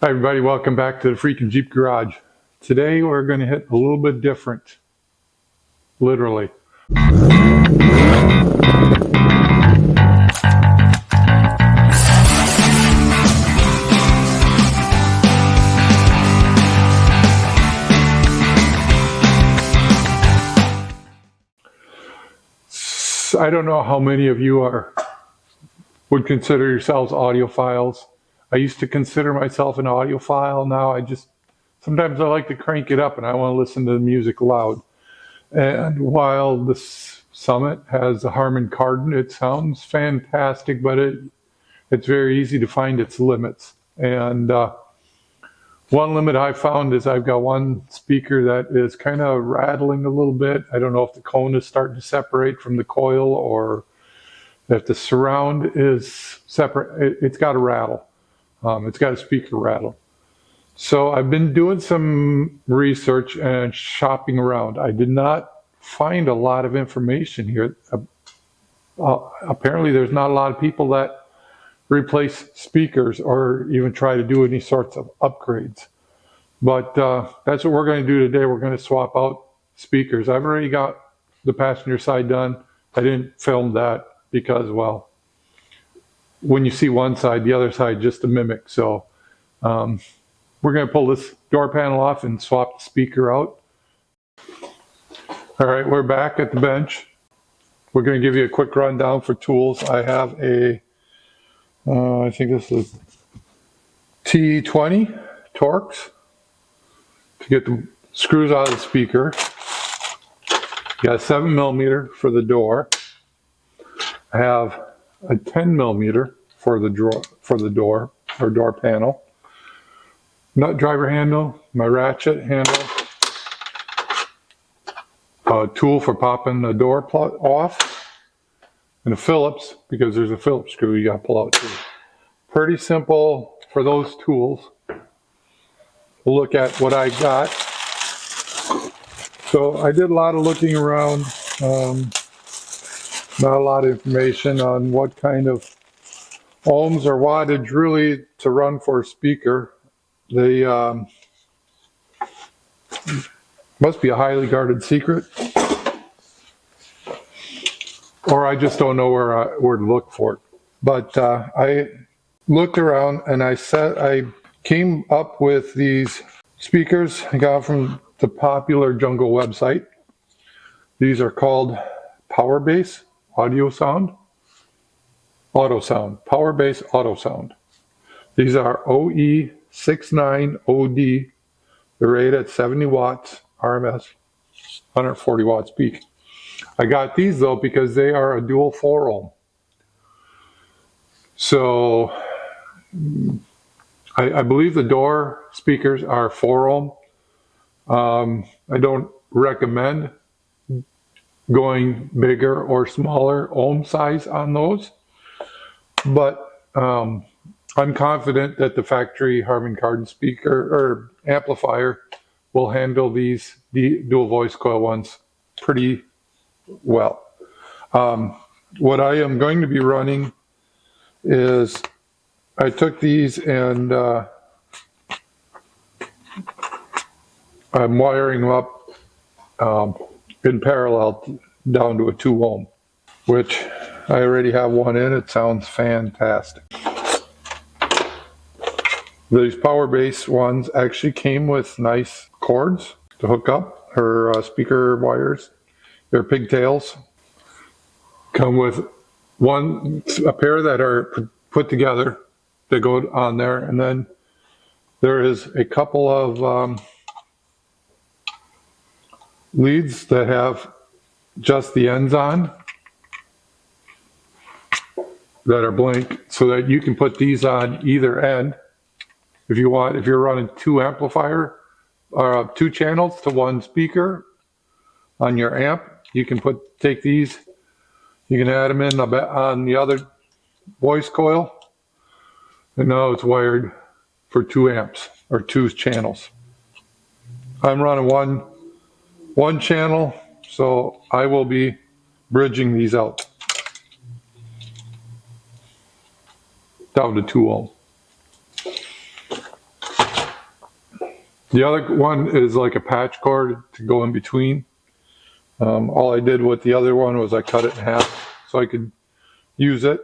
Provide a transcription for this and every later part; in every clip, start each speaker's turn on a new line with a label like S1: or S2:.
S1: Hi everybody, welcome back to the freaking Jeep Garage. Today we're going to hit a little bit different, literally. I don't know how many of you would consider yourselves audiophiles. I used to consider myself an audiophile. Now sometimes I like to crank it up and I want to listen to the music loud. And while the Summit has a Harman Kardon, it sounds fantastic, but it's very easy to find its limits. And one limit I found is I've got one speaker that is kind of rattling a little bit. I don't know if the cone is starting to separate from the coil or if the surround is separate. It's got a rattle. It's got a speaker rattle. So I've been doing some research and shopping around. I did not find a lot of information here. Apparently there's not a lot of people that replace speakers or even try to do any sorts of upgrades. But that's what we're going to do today. We're going to swap out speakers. I've already got the passenger side done. I didn't film that because, well, when you see one side, the other side just a mimic. So we're going to pull this door panel off and swap the speaker out. All right, we're back at the bench. We're going to give you a quick rundown for tools. I have I think this is T20 Torx to get the screws out of the speaker. You got a 7mm for the door. I have a 10mm for the door or door panel. Nut driver handle, my ratchet handle, a tool for popping the door off, and a Phillips, because there's a Phillips screw you got to pull out too. Pretty simple for those tools. We'll look at what I got. So I did a lot of looking around. Not a lot of information on what kind of ohms or wattage really to run for a speaker. They must be a highly guarded secret, or I just don't know where to look for it. But I looked around and I came up with these speakers I got from the popular Jungle website. These are called PowerBass PowerBass Auto Sound. These are OE69OD. They're rated at 70 watts RMS, 140 watts peak. I got these though because they are a dual 4 ohm. So I believe the door speakers are 4 ohm. I don't recommend going bigger or smaller ohm size on those, but I'm confident that the factory Harman Kardon speaker or amplifier will handle these dual voice coil ones pretty well. What I am going to be running is I took these and I'm wiring them up in parallel down to a 2 ohm, which I already have one in. It sounds fantastic. These PowerBass ones actually came with nice cords to hook up her speaker wires. They're pigtails. Come with a pair that are put together that go on there, and then there is a couple of leads that have just the ends on that are blank, so that you can put these on either end if you want. If you're running 2 amplifier or 2 channels to 1 speaker on your amp, you can take these, you can add them in on the other voice coil, and now it's wired for 2 amps or 2 channels. I'm running one channel, so I will be bridging these out down to 2 ohm. The other one is like a patch cord to go in between. All I did with the other one was I cut it in half so I could use it.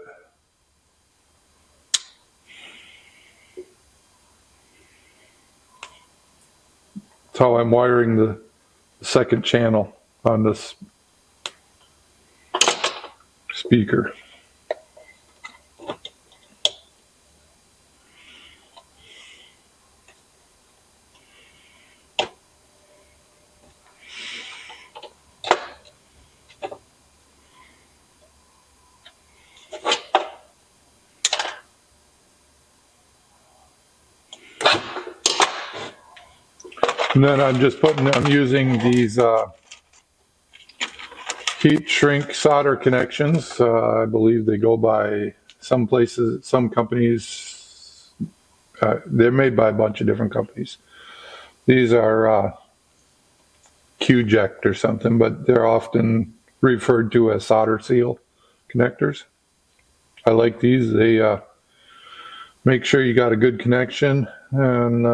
S1: That's how I'm wiring the second channel on this speaker. And then I'm using these heat shrink solder connections. I believe they go by some places, some companies. They're made by a bunch of different companies. These are Q-Ject or something, but they're often referred to as solder seal connectors. I like these. They make sure you got a good connection, and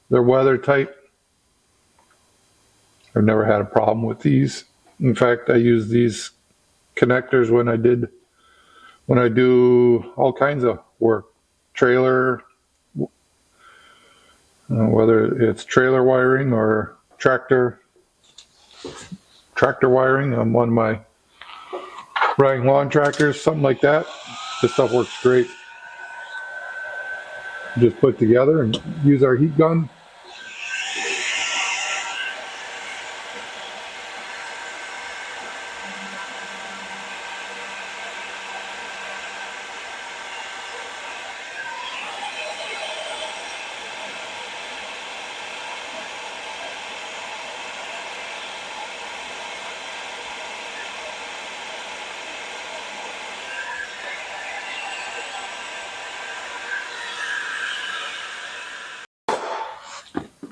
S1: they're weather tight. I've never had a problem with these. In fact, I use these connectors when I do all kinds of work, trailer, whether it's trailer wiring or tractor wiring on one of my riding lawn tractors, something like that. This stuff works great. Just put together and use our heat gun.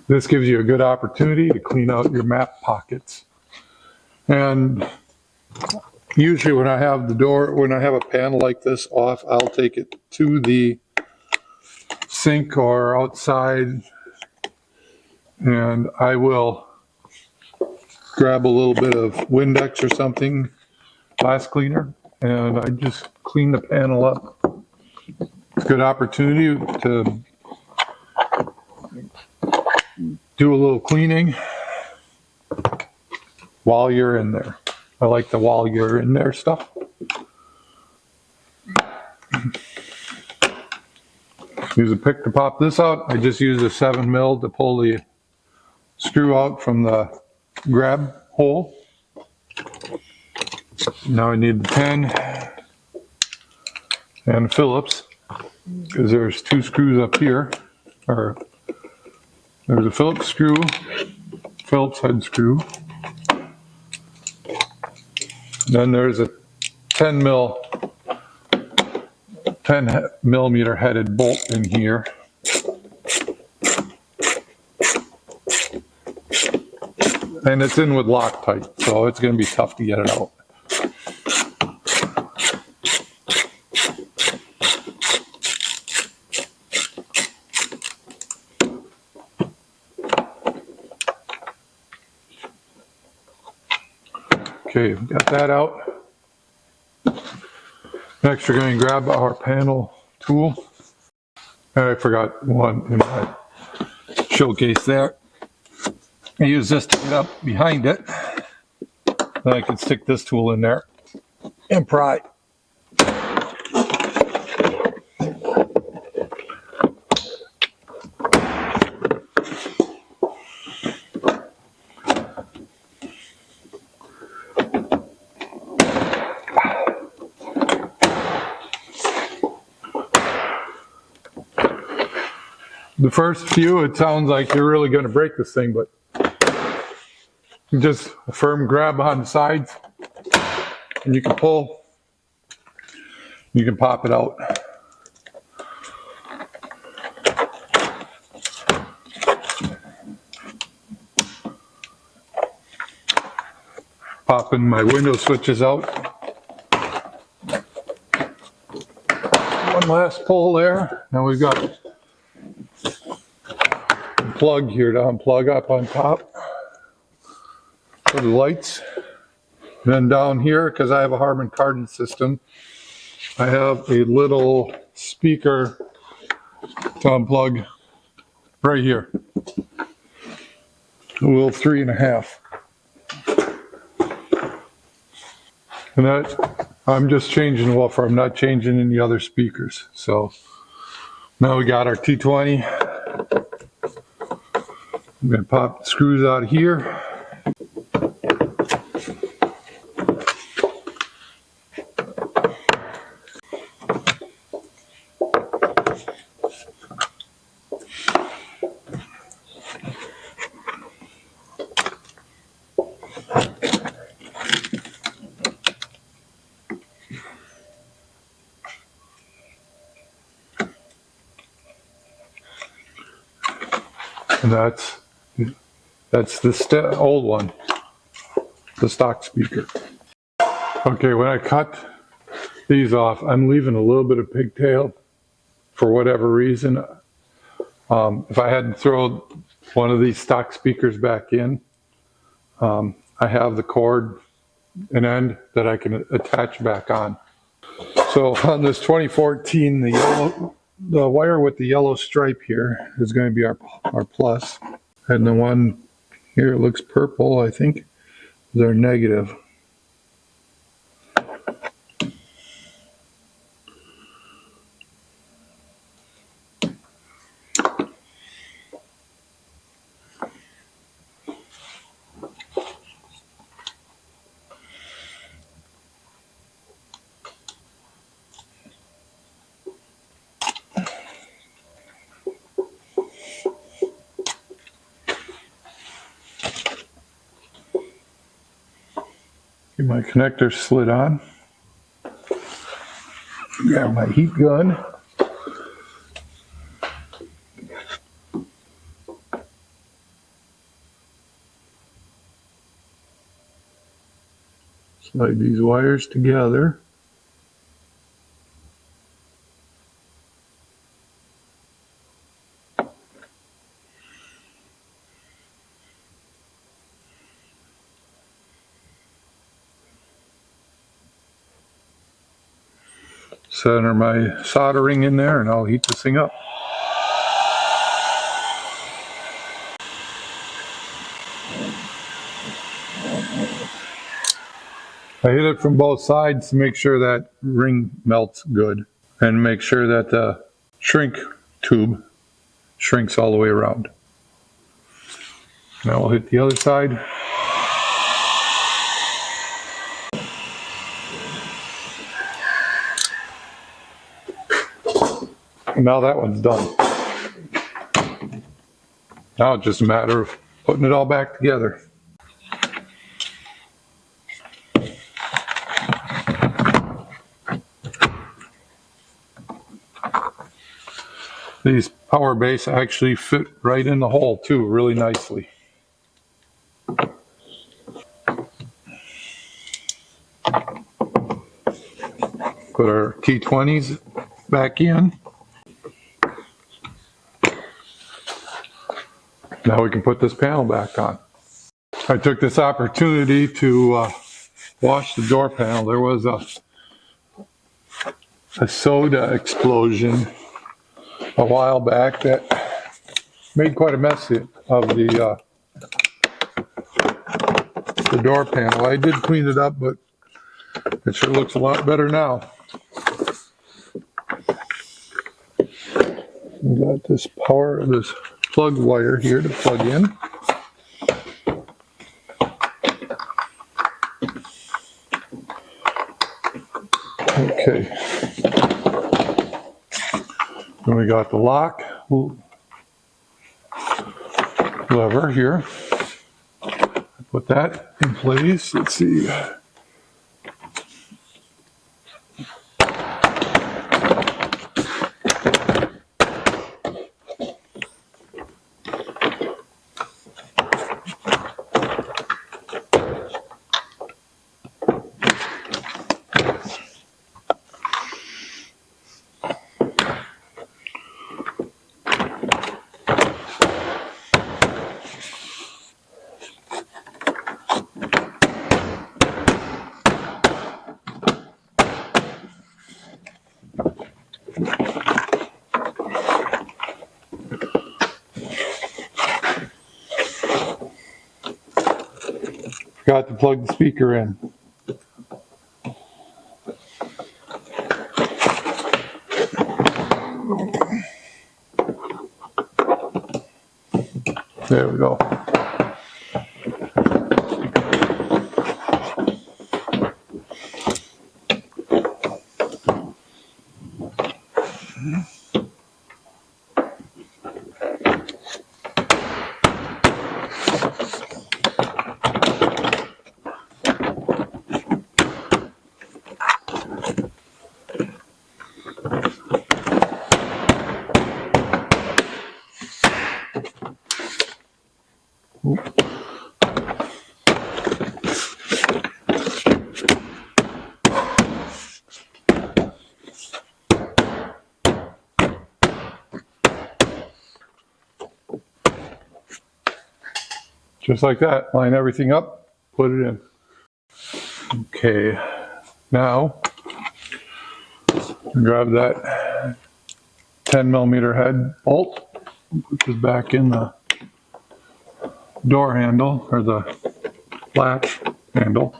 S1: This gives you a good opportunity to clean out your map pockets. And usually when I have a panel like this off, I'll take it to the sink or outside, and I will grab a little bit of Windex or something, glass cleaner, and I just clean the panel up. It's a good opportunity to do a little cleaning while you're in there. I like the while you're in there stuff. Use a pick to pop this out. I just use a 7mm to pull the screw out from the grab hole. Now I need the pen and Phillips, because there's two screws up here. There's a Phillips screw, Phillips head screw. Then there's a 10mm headed bolt in here. And it's in with Loctite, so it's going to be tough to get it out. Okay, got that out. Next, we're going to grab our panel tool. I forgot one in my showcase there. I use this to get up behind it. Then I can stick this tool in there and pry. The first few, it sounds like you're really going to break this thing, but just a firm grab on the sides and you can pull, you can pop it out. Popping my window switches out. One last pull there. Now we've got plug here to unplug up on top for the lights. And then down here, because I have a Harman Kardon system, I have a little speaker to unplug right here. A little 3.5. And that, I'm just changing the woofer. I'm not changing any other speakers. So now we got our T20. I'm going to pop the screws out of here. And that's the old one, the stock speaker. Okay, when I cut these off, I'm leaving a little bit of pigtail for whatever reason. If I had to throw one of these stock speakers back in, I have the cord and end that I can attach back on. So on this 2014, the wire with the yellow stripe here is going to be our plus. And the one here looks purple, I think, is our negative. Get my connector slid on. Grab my heat gun. Slide these wires together. Center my soldering in there and I'll heat this thing up. I hit it from both sides to make sure that ring melts good and make sure that the shrink tube shrinks all the way around. Now we'll hit the other side. Now that one's done. Now it's just a matter of putting it all back together. These PowerBass actually fit right in the hole too, really nicely. Put our T20s back in. Now we can put this panel back on. I took this opportunity to wash the door panel. There was a soda explosion a while back that made quite a mess of the door panel. I did clean it up, but it sure looks a lot better now. We got this plug wire here to plug in. Okay. Then we got the lock lever here. Put that in place. Let's see. Forgot to plug the speaker in. There we go. Just like that, line everything up, put it in. Okay, now grab that 10mm head bolt, which is back in the door handle, or the latch handle.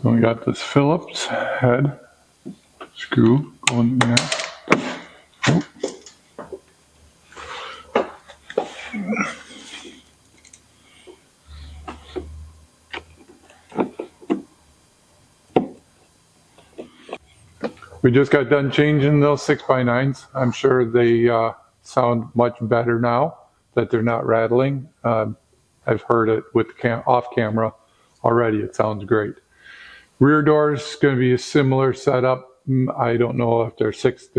S1: We got this Phillips head screw going in there. Oh. We just got done changing those 6x9s. I'm sure they sound much better now that they're not rattling. I've heard it with off camera already. It sounds great. Rear doors going to be a similar setup. I don't know if they're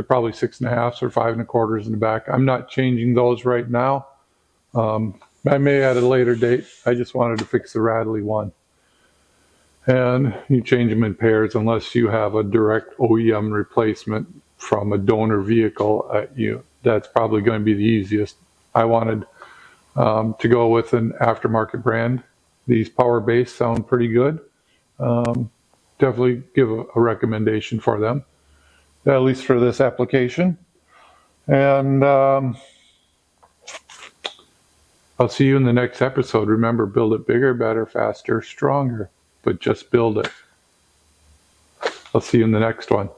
S1: probably 6.5s or 5.25s in the back. I'm not changing those right now. I may at a later date. I just wanted to fix the rattly one. And you change them in pairs unless you have a direct OEM replacement from a donor vehicle. That's probably going to be the easiest. I wanted to go with an aftermarket brand. These PowerBass sound pretty good. Definitely give a recommendation for them, at least for this application. And I'll see you in the next episode. Remember, build it bigger, better, faster, stronger, but just build it. I'll see you in the next one.